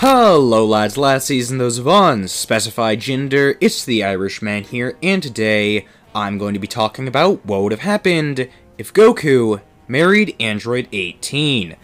Hello lads, lassies, and those of unspecified gender, it's the Irishman here, and today I'm going to be talking about what would have happened if Goku married Android 18.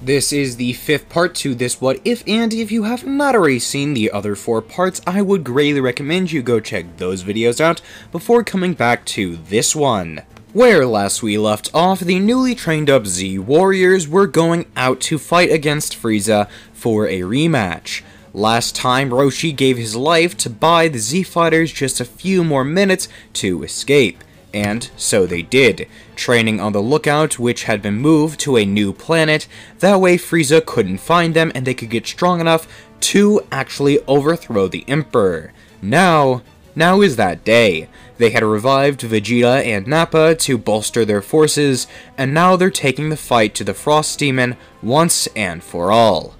This is the 5th part to this What If, and if you have not already seen the other 4 parts, I would greatly recommend you go check those videos out before coming back to this one. Where last we left off, the newly trained up Z Warriors were going out to fight against Frieza for a rematch. Last time, Roshi gave his life to buy the Z Fighters just a few more minutes to escape. And so they did, training on the lookout, which had been moved to a new planet. That way Frieza couldn't find them and they could get strong enough to actually overthrow the Emperor. Now is that day. They had revived Vegeta and Nappa to bolster their forces, and now they're taking the fight to the Frost Demon once and for all.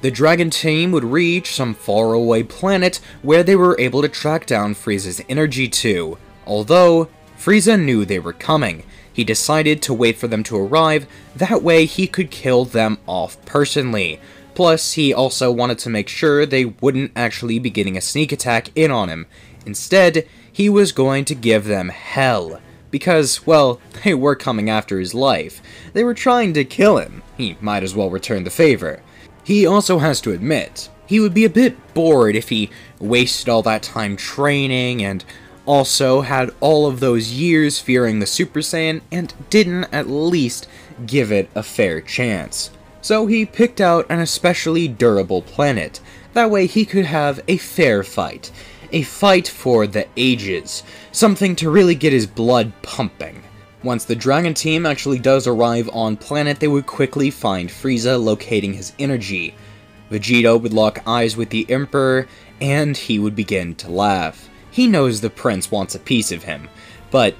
The Dragon team would reach some faraway planet where they were able to track down Frieza's energy to. Although Frieza knew they were coming, he decided to wait for them to arrive, that way he could kill them off personally. Plus, he also wanted to make sure they wouldn't actually be getting a sneak attack in on him. Instead, he was going to give them hell. Because, well, they were coming after his life. They were trying to kill him. He might as well return the favor. He also has to admit, he would be a bit bored if he wasted all that time training and also had all of those years fearing the Super Saiyan and didn't at least give it a fair chance. So he picked out an especially durable planet. That way he could have a fair fight. A fight for the ages. Something to really get his blood pumping. Once the Dragon team actually does arrive on planet, they would quickly find Frieza locating his energy. Vegeta would lock eyes with the Emperor, and he would begin to laugh. He knows the prince wants a piece of him, but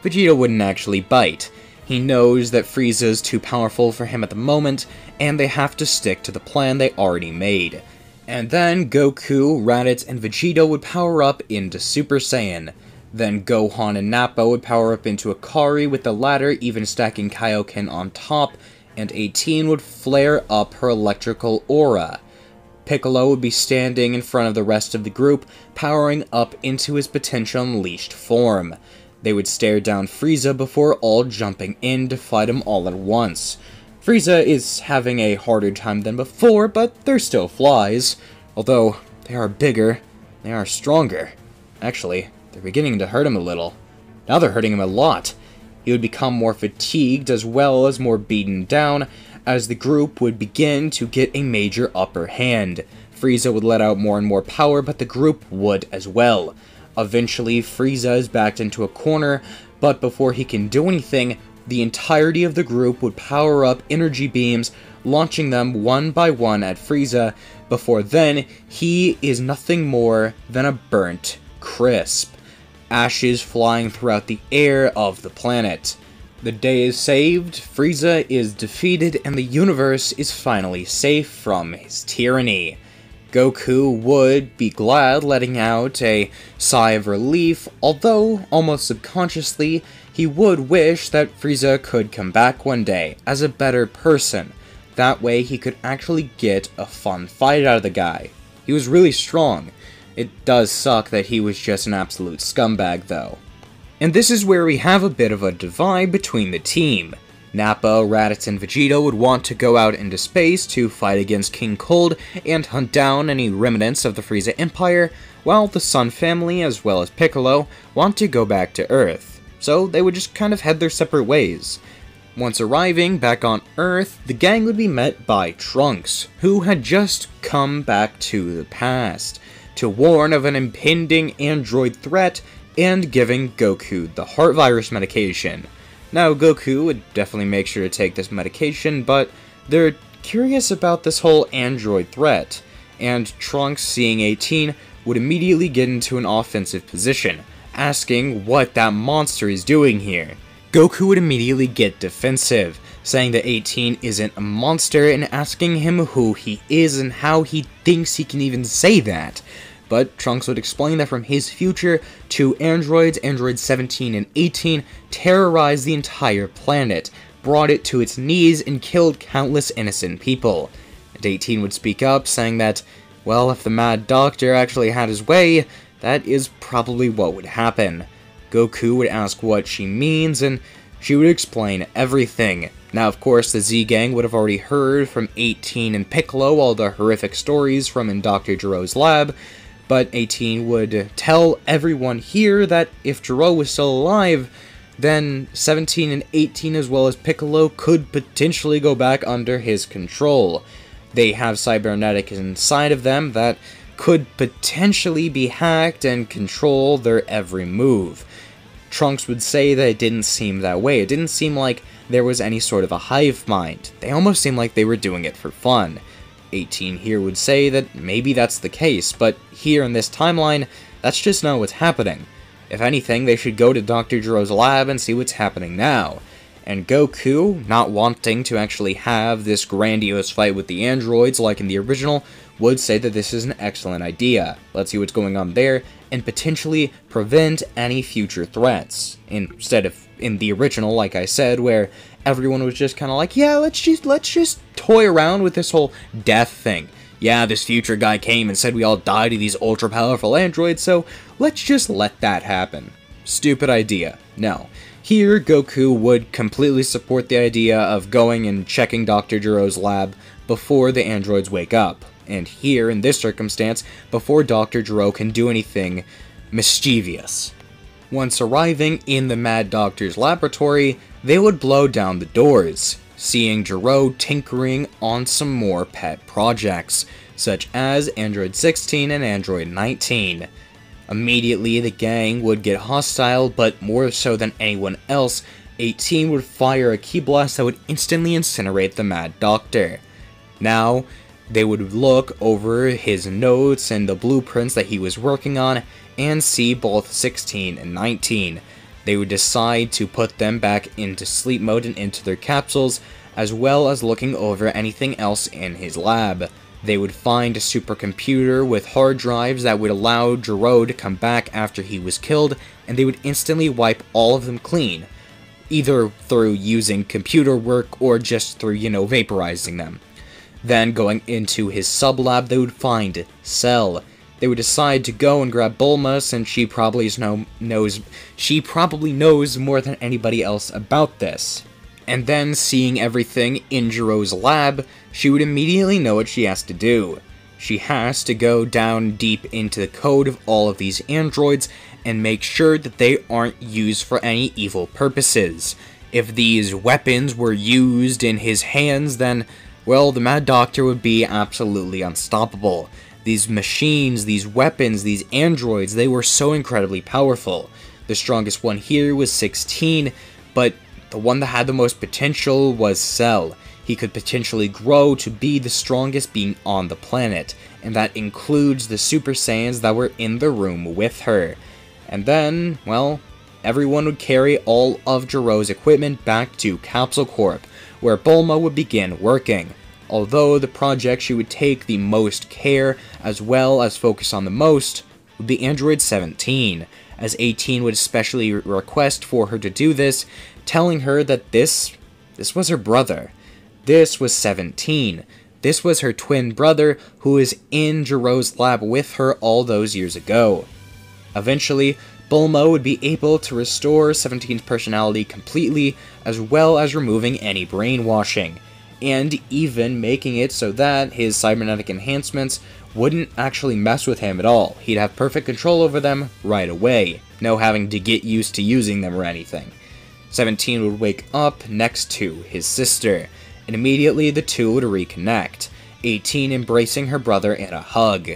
Vegeta wouldn't actually bite. He knows that Frieza's too powerful for him at the moment, and they have to stick to the plan they already made. And then Goku, Raditz, and Vegeta would power up into Super Saiyan. Then Gohan and Nappa would power up into Akari, with the latter even stacking Kaioken on top, and 18 would flare up her electrical aura. Piccolo would be standing in front of the rest of the group, powering up into his potential unleashed form. They would stare down Frieza before all jumping in to fight him all at once. Frieza is having a harder time than before, but they're still flies. Although, they are bigger, they are stronger. Actually, they're beginning to hurt him a little. Now they're hurting him a lot. He would become more fatigued as well as more beaten down, as the group would begin to get a major upper hand. Frieza would let out more and more power, but the group would as well. Eventually, Frieza is backed into a corner, but before he can do anything, the entirety of the group would power up energy beams, launching them one by one at Frieza. Before then, he is nothing more than a burnt crisp. Ashes flying throughout the air of the planet. The day is saved, Frieza is defeated, and the universe is finally safe from his tyranny. Goku would be glad, letting out a sigh of relief, although, almost subconsciously, he would wish that Frieza could come back one day as a better person. That way he could actually get a fun fight out of the guy. He was really strong. It does suck that he was just an absolute scumbag though. And this is where we have a bit of a divide between the team. Nappa, Raditz, and Vegeta would want to go out into space to fight against King Cold and hunt down any remnants of the Frieza Empire, while the Sun family as well as Piccolo want to go back to Earth. So they would just kind of head their separate ways. Once arriving back on Earth, the gang would be met by Trunks, who had just come back to the past to warn of an impending android threat and giving Goku the heart virus medication. Now, Goku would definitely make sure to take this medication, but they're curious about this whole android threat, and Trunks, seeing 18, would immediately get into an offensive position, asking what that monster is doing here. Goku would immediately get defensive, saying that 18 isn't a monster and asking him who he is and how he thinks he can even say that. But Trunks would explain that from his future, two androids, Android 17 and 18, terrorized the entire planet, brought it to its knees, and killed countless innocent people. And 18 would speak up, saying that, well, if the Mad Doctor actually had his way, that is probably what would happen. Goku would ask what she means, and she would explain everything. Now, of course, the Z-Gang would have already heard from 18 and Piccolo all the horrific stories from in Dr. Gero's lab, but 18 would tell everyone here that if Gero was still alive, then 17 and 18 as well as Piccolo could potentially go back under his control. They have cybernetics inside of them that could potentially be hacked and control their every move. Trunks would say that it didn't seem that way. It didn't seem like there was any sort of a hive mind. They almost seemed like they were doing it for fun. 18 here would say that maybe that's the case, but here in this timeline, that's just not what's happening. If anything, they should go to Dr. Gero's lab and see what's happening now. And Goku, not wanting to actually have this grandiose fight with the androids like in the original, would say that this is an excellent idea. Let's see what's going on there, and potentially prevent any future threats. Instead of in the original, like I said, where everyone was just kind of like, yeah, let's just toy around with this whole death thing. Yeah, this future guy came and said we all die to these ultra-powerful androids, so let's just let that happen. Stupid idea. No. Here, Goku would completely support the idea of going and checking Dr. Gero's lab before the androids wake up. And here, in this circumstance, before Dr. Gero can do anything mischievous. Once arriving in the Mad Doctor's laboratory, they would blow down the doors, seeing Gero tinkering on some more pet projects, such as Android 16 and Android 19. Immediately, the gang would get hostile, but more so than anyone else, 18 would fire a ki blast that would instantly incinerate the Mad Doctor. Now, they would look over his notes and the blueprints that he was working on and see both 16 and 19. They would decide to put them back into sleep mode and into their capsules, as well as looking over anything else in his lab. They would find a supercomputer with hard drives that would allow Gero to come back after he was killed, and they would instantly wipe all of them clean, either through using computer work or just through, vaporizing them. Then, going into his sub-lab, they would find Cell. They would decide to go and grab Bulma, since she probably knows more than anybody else about this. And then, seeing everything in Gero's lab, she would immediately know what she has to do. She has to go down deep into the code of all of these androids and make sure that they aren't used for any evil purposes. If these weapons were used in his hands, then, well, the Mad Doctor would be absolutely unstoppable. These machines, these weapons, these androids, they were so incredibly powerful. The strongest one here was 16, but the one that had the most potential was Cell. He could potentially grow to be the strongest being on the planet, and that includes the Super Saiyans that were in the room with her. And then, well, everyone would carry all of Gero's equipment back to Capsule Corp, where Bulma would begin working. Although the project she would take the most care, as well as focus on the most, would be Android 17, as 18 would especially request for her to do this, telling her that this was her brother. This was 17. This was her twin brother who was in Gero's lab with her all those years ago. Eventually, Bulma would be able to restore 17's personality completely, as well as removing any brainwashing, and even making it so that his cybernetic enhancements wouldn't actually mess with him at all. He'd have perfect control over them right away, no having to get used to using them or anything. 17 would wake up next to his sister, and immediately the two would reconnect, 18 embracing her brother in a hug.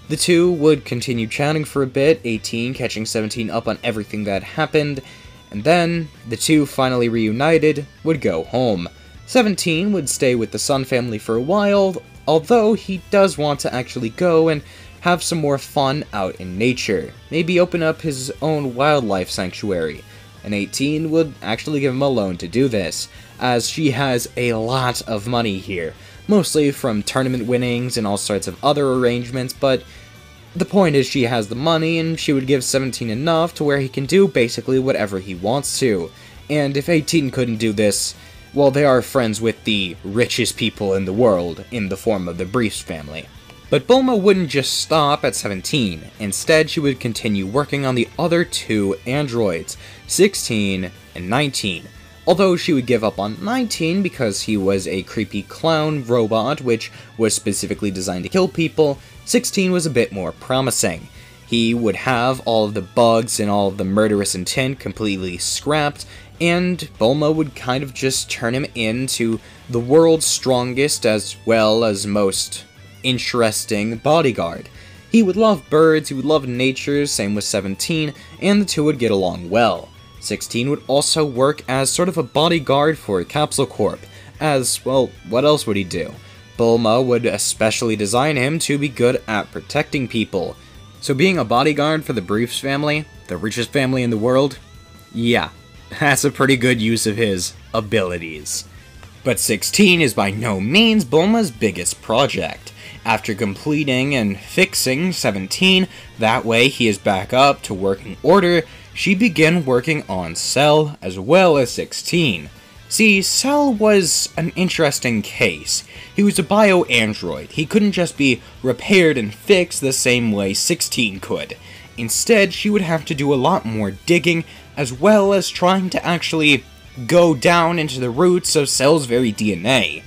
The two would continue chatting for a bit, 18 catching 17 up on everything that happened, and then the two finally reunited would go home. 17 would stay with the Sun family for a while, although he does want to actually go and have some more fun out in nature, maybe open up his own wildlife sanctuary. And 18 would actually give him a loan to do this, as she has a lot of money here, mostly from tournament winnings and all sorts of other arrangements, but the point is she has the money and she would give 17 enough to where he can do basically whatever he wants to. And if 18 couldn't do this, Well, they are friends with the richest people in the world in the form of the Briefs family. But Bulma wouldn't just stop at 17. Instead, she would continue working on the other two androids, 16 and 19. Although she would give up on 19 because he was a creepy clown robot which was specifically designed to kill people, 16 was a bit more promising. He would have all of the bugs and all of the murderous intent completely scrapped, and Bulma would kind of just turn him into the world's strongest as well as most interesting bodyguard. He would love birds, he would love nature, same with 17, and the two would get along well. 16 would also work as sort of a bodyguard for Capsule Corp, as, well, what else would he do? Bulma would especially design him to be good at protecting people. So being a bodyguard for the Briefs family, the richest family in the world, yeah, that's a pretty good use of his abilities. But 16 is by no means Bulma's biggest project. After completing and fixing 17, that way he is back up to working order, she began working on Cell as well as 16. See, Cell was an interesting case. He was a bio-android. He couldn't just be repaired and fixed the same way 16 could. Instead, she would have to do a lot more digging, as well as trying to actually go down into the roots of Cell's very DNA.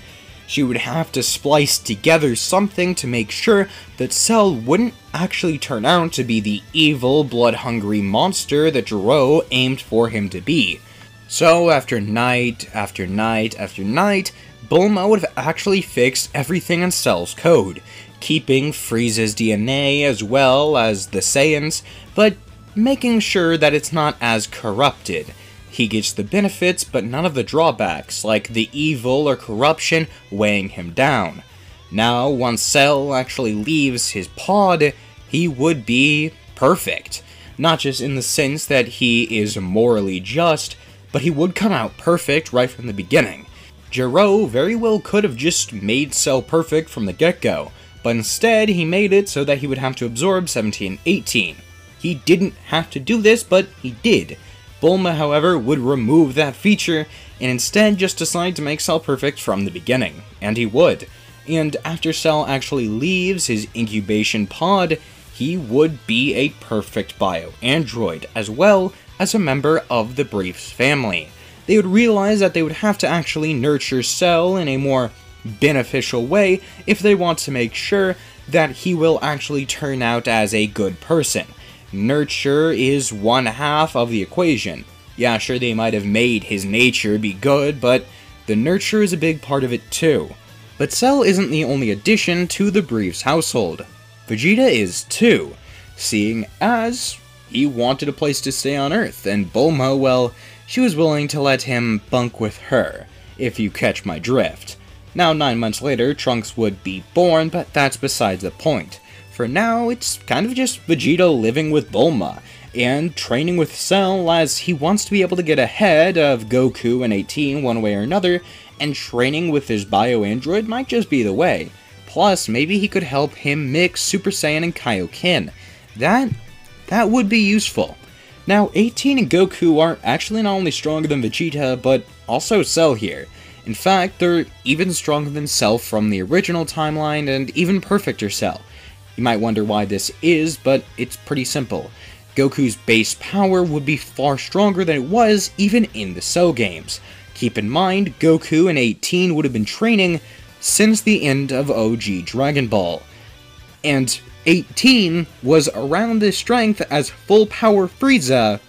She would have to splice together something to make sure that Cell wouldn't actually turn out to be the evil, blood-hungry monster that Gero aimed for him to be. So, after night, after night, after night, Bulma would have actually fixed everything in Cell's code, keeping Frieza's DNA as well as the Saiyans, but making sure that it's not as corrupted. He gets the benefits, but none of the drawbacks, like the evil or corruption weighing him down. Now, once Cell actually leaves his pod, he would be perfect. Not just in the sense that he is morally just, but he would come out perfect right from the beginning. Gero very well could have just made Cell perfect from the get-go, but instead he made it so that he would have to absorb 17 and 18. He didn't have to do this, but he did. Bulma, however, would remove that feature, and instead just decide to make Cell perfect from the beginning. And he would. And after Cell actually leaves his incubation pod, he would be a perfect bio-android, as well as a member of the Briefs family. They would realize that they would have to actually nurture Cell in a more beneficial way if they want to make sure that he will actually turn out as a good person. Nurture is one half of the equation. Yeah, sure, they might have made his nature be good, but the nurture is a big part of it too. But Cell isn't the only addition to the Briefs household. Vegeta is too, seeing as he wanted a place to stay on Earth, and Bulma, well, she was willing to let him bunk with her, if you catch my drift. Now, 9 months later, Trunks would be born, but that's besides the point. For now, it's kind of just Vegeta living with Bulma, and training with Cell as he wants to be able to get ahead of Goku and 18 one way or another, and training with his bio-android might just be the way. Plus, maybe he could help him mix Super Saiyan and Kaioken. That would be useful. Now, 18 and Goku are actually not only stronger than Vegeta, but also Cell here. In fact, they're even stronger than Cell from the original timeline, and even perfecter Cell. You might wonder why this is, but it's pretty simple. Goku's base power would be far stronger than it was even in the Cell games. Keep in mind, Goku and 18 would have been training since the end of OG Dragon Ball. And 18 was around this strength as full power Frieza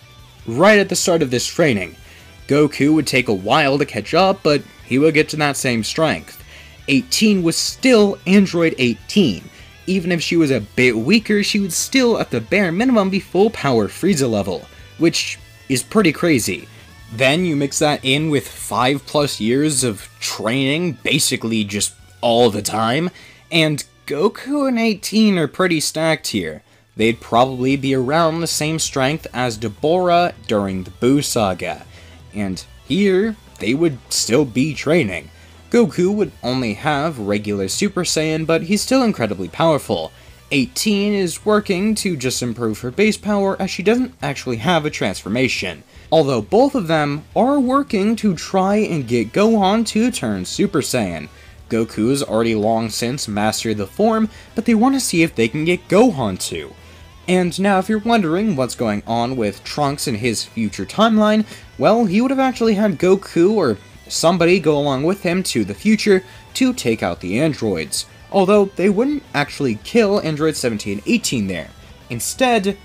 right at the start of this training. Goku would take a while to catch up, but he would get to that same strength. 18 was still Android 18. Even if she was a bit weaker, she would still at the bare minimum be full power Frieza level, which is pretty crazy. Then you mix that in with 5+ years of training, basically just all the time, and Goku and 18 are pretty stacked here. They'd probably be around the same strength as Dabura during the Buu Saga, and here they would still be training. Goku would only have regular Super Saiyan, but he's still incredibly powerful. 18 is working to just improve her base power as she doesn't actually have a transformation, although both of them are working to try and get Gohan to turn Super Saiyan. Goku's already long since mastered the form, but they want to see if they can get Gohan to. And now if you're wondering what's going on with Trunks in his future timeline, well, he would have actually had Goku or somebody go along with him to the future to take out the androids, although they wouldn't actually kill androids 17 and 18 there. Instead,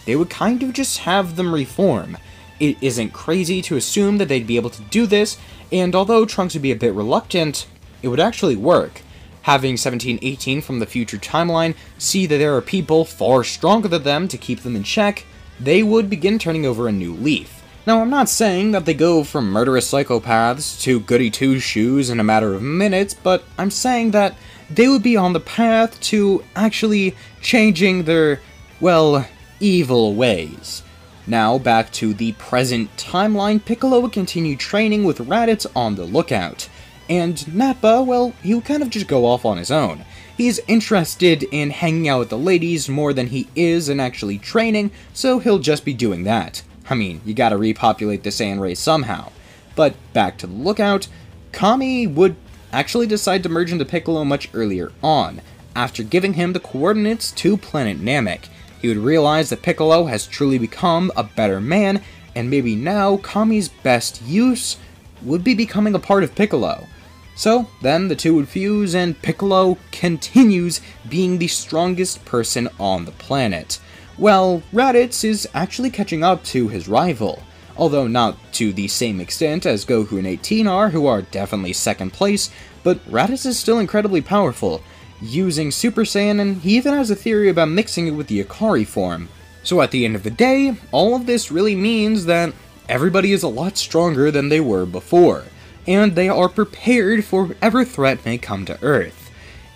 they would kind of just have them reform. It isn't crazy to assume that they'd be able to do this, and although Trunks would be a bit reluctant, it would actually work. Having 17-18 from the future timeline see that there are people far stronger than them to keep them in check, they would begin turning over a new leaf. Now, I'm not saying that they go from murderous psychopaths to goody two-shoes in a matter of minutes, but I'm saying that they would be on the path to actually changing their, well, evil ways. Now, back to the present timeline, Piccolo would continue training with Raditz on the lookout. And Nappa, well, he'll kind of just go off on his own. He's interested in hanging out with the ladies more than he is in actually training, so he'll just be doing that. I mean, you gotta repopulate the Saiyan race somehow. But back to the lookout, Kami would actually decide to merge into Piccolo much earlier on, after giving him the coordinates to planet Namek. He would realize that Piccolo has truly become a better man, and maybe now Kami's best use would be becoming a part of Piccolo. So then the two would fuse, and Piccolo continues being the strongest person on the planet. Well, Raditz is actually catching up to his rival, although not to the same extent as Goku and 18 are, who are definitely second place, but Raditz is still incredibly powerful, using Super Saiyan, and he even has a theory about mixing it with the Akari form. So at the end of the day, all of this really means that everybody is a lot stronger than they were before, and they are prepared for whatever threat may come to Earth.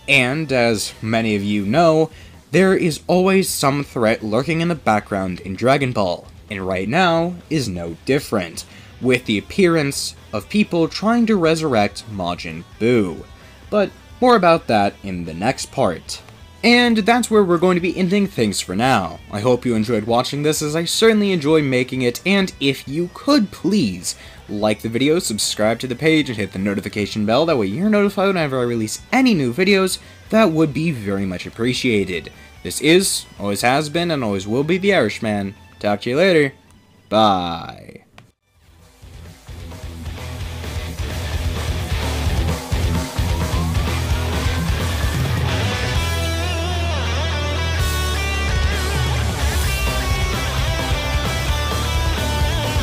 And, as many of you know, there is always some threat lurking in the background in Dragon Ball, and right now is no different, with the appearance of people trying to resurrect Majin Buu. But more about that in the next part. And that's where we're going to be ending things for now. I hope you enjoyed watching this, as I certainly enjoy making it, and if you could please like the video, subscribe to the page, and hit the notification bell, that way you're notified whenever I release any new videos, that would be very much appreciated. This is, always has been, and always will be the Irishman. Talk to you later. Bye.